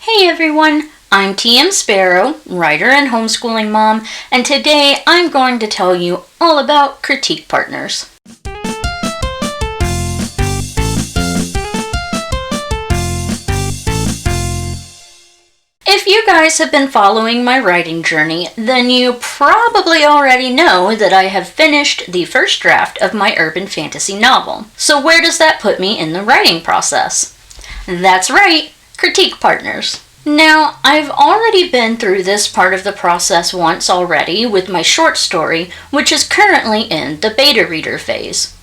Hey everyone, I'm TM Sparrow, writer and homeschooling mom, and today I'm going to tell you all about critique partners. If you guys have been following my writing journey, then you probably already know that I have finished the first draft of my urban fantasy novel. So where does that put me in the writing process? That's right, critique partners. Now, I've already been through this part of the process once already with my short story, which is currently in the beta reader phase.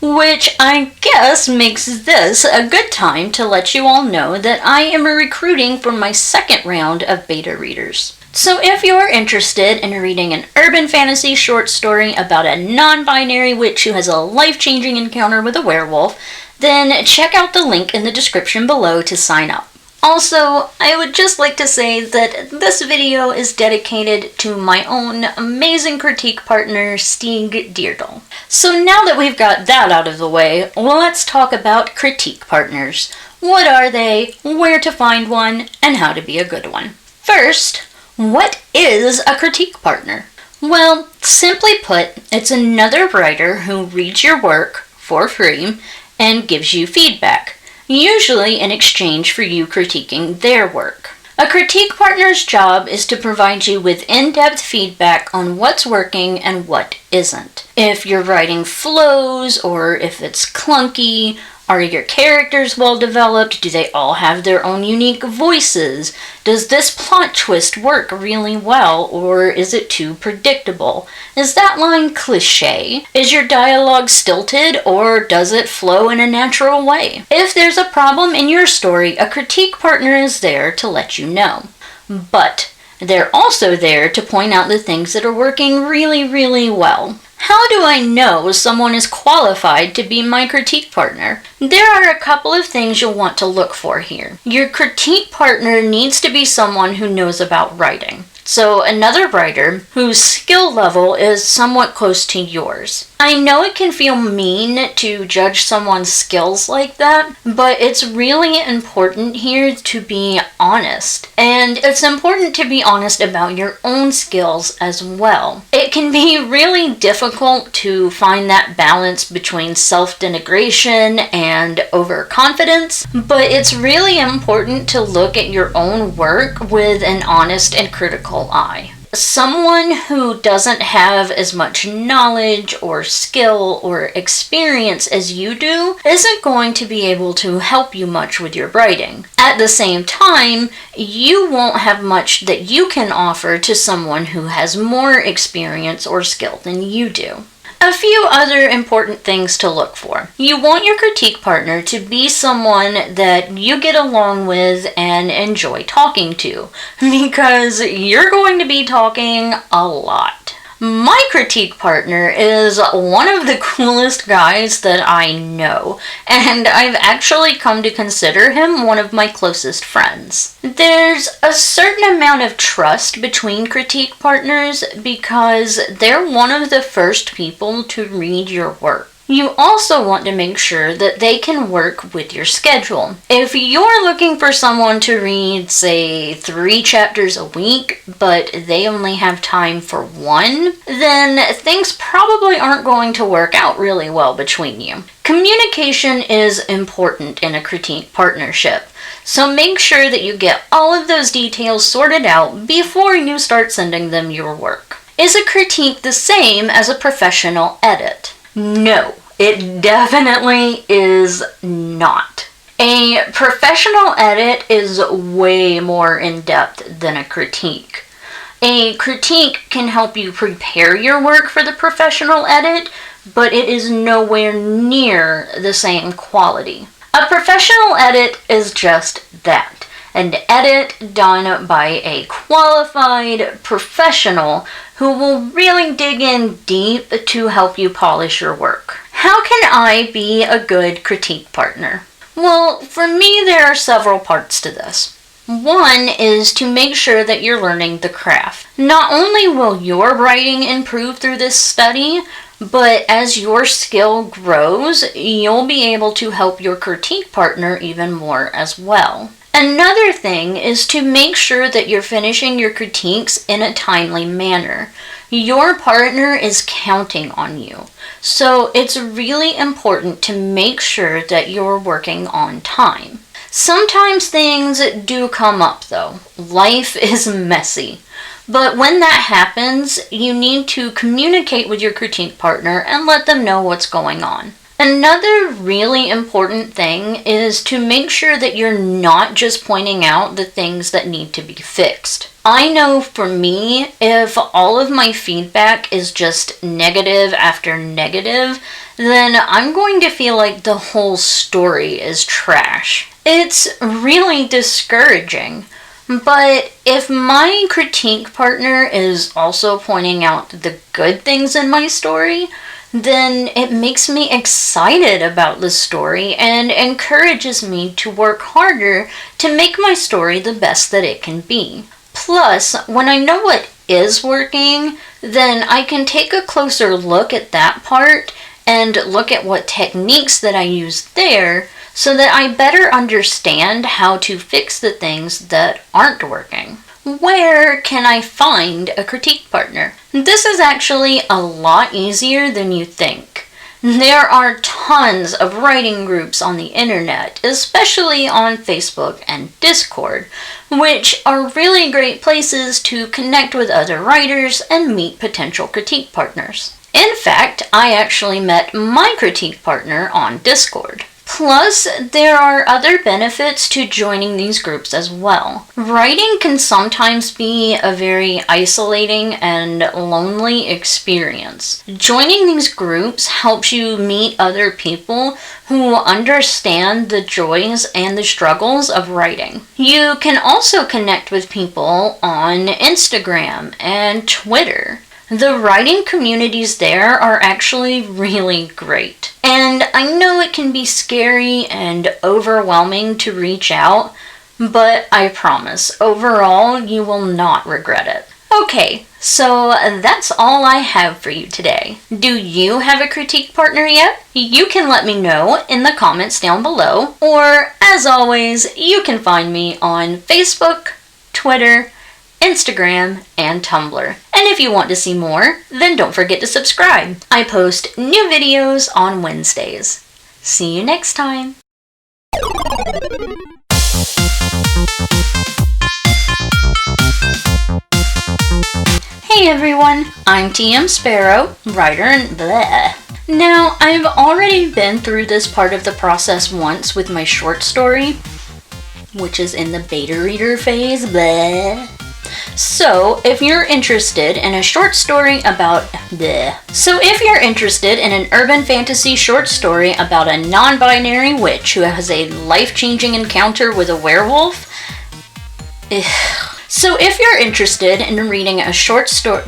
Which I guess makes this a good time to let you all know that I am recruiting for my second round of beta readers. So if you're interested in reading an urban fantasy short story about a non-binary witch who has a life-changing encounter with a werewolf, then check out the link in the description below to sign up. Also, I would just like to say that this video is dedicated to my own amazing critique partner, Stieg Deerdal. So now that we've got that out of the way, let's talk about critique partners. What are they, where to find one, and how to be a good one. First, what is a critique partner? Well, simply put, it's another writer who reads your work for free and gives you feedback, usually in exchange for you critiquing their work. A critique partner's job is to provide you with in-depth feedback on what's working and what isn't. If your writing flows, or if it's clunky, are your characters well developed? Do they all have their own unique voices? Does this plot twist work really well, or is it too predictable? Is that line cliché? Is your dialogue stilted, or does it flow in a natural way? If there's a problem in your story, a critique partner is there to let you know. But they're also there to point out the things that are working really, really well. How do I know someone is qualified to be my critique partner? There are a couple of things you'll want to look for here. Your critique partner needs to be someone who knows about writing. So another writer whose skill level is somewhat close to yours. I know it can feel mean to judge someone's skills like that, but it's really important here to be honest. And it's important to be honest about your own skills as well. It can be really difficult to find that balance between self-denigration and overconfidence, but it's really important to look at your own work with an honest and critical eye. Someone who doesn't have as much knowledge or skill or experience as you do isn't going to be able to help you much with your writing. At the same time, you won't have much that you can offer to someone who has more experience or skill than you do. A few other important things to look for. You want your critique partner to be someone that you get along with and enjoy talking to, because you're going to be talking a lot. My critique partner is one of the coolest guys that I know, and I've actually come to consider him one of my closest friends. There's a certain amount of trust between critique partners because they're one of the first people to read your work. You also want to make sure that they can work with your schedule. If you're looking for someone to read, say, 3 chapters a week, but they only have time for 1, then things probably aren't going to work out really well between you. Communication is important in a critique partnership, so make sure that you get all of those details sorted out before you start sending them your work. Is a critique the same as a professional edit? No, it definitely is not. A professional edit is way more in-depth than a critique. A critique can help you prepare your work for the professional edit, but it is nowhere near the same quality. A professional edit is just that. An edit done by a qualified professional who will really dig in deep to help you polish your work. How can I be a good critique partner? Well, for me, there are several parts to this. One is to make sure that you're learning the craft. Not only will your writing improve through this study, but as your skill grows, you'll be able to help your critique partner even more as well. Another thing is to make sure that you're finishing your critiques in a timely manner. Your partner is counting on you, so it's really important to make sure that you're working on time. Sometimes things do come up though. Life is messy. But when that happens, you need to communicate with your critique partner and let them know what's going on. Another really important thing is to make sure that you're not just pointing out the things that need to be fixed. I know for me, if all of my feedback is just negative after negative, then I'm going to feel like the whole story is trash. It's really discouraging. But if my critique partner is also pointing out the good things in my story, then it makes me excited about the story and encourages me to work harder to make my story the best that it can be. Plus, when I know what is working, then I can take a closer look at that part and look at what techniques that I use there so that I better understand how to fix the things that aren't working. Where can I find a critique partner? This is actually a lot easier than you think. There are tons of writing groups on the internet, especially on Facebook and Discord, which are really great places to connect with other writers and meet potential critique partners. In fact, I actually met my critique partner on Discord. Plus, there are other benefits to joining these groups as well. Writing can sometimes be a very isolating and lonely experience. Joining these groups helps you meet other people who understand the joys and the struggles of writing. You can also connect with people on Instagram and Twitter. The writing communities there are actually really great. And I know it can be scary and overwhelming to reach out, but I promise, overall, you will not regret it. Okay, so that's all I have for you today. Do you have a critique partner yet? You can let me know in the comments down below, or as always, you can find me on Facebook, Twitter, Instagram, and Tumblr. And if you want to see more, then don't forget to subscribe. I post new videos on Wednesdays. See you next time. Hey everyone, I'm TM Sparrow, writer and bleh. Now, I've already been through this part of the process once with my short story, which is in the beta reader phase, bleh. So, if you're interested in a short story about if you're interested in an urban fantasy short story about a non-binary witch who has a life-changing encounter with a werewolf, So if you're interested in reading a short story,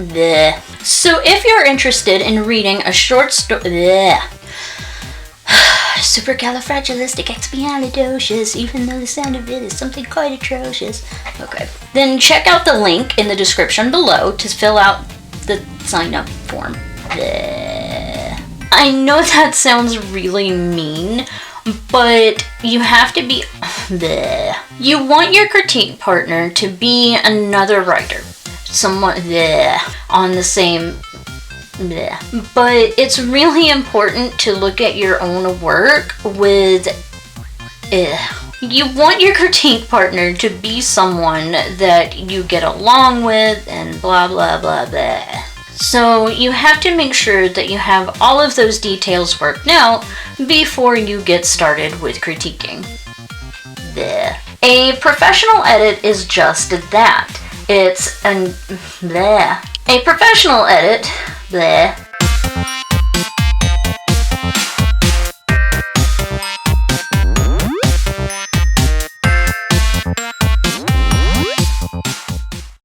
supercalifragilisticexpialidocious, even though the sound of it is something quite atrocious. Okay. Then check out the link in the description below to fill out the sign-up form. I know that sounds really mean, but you have to be... You want your critique partner to be another writer. Someone on the same... But it's really important to look at your own work with... You want your critique partner to be someone that you get along with and blah blah blah blah. So you have to make sure that you have all of those details worked out before you get started with critiquing. A professional edit is just that. It's a professional edit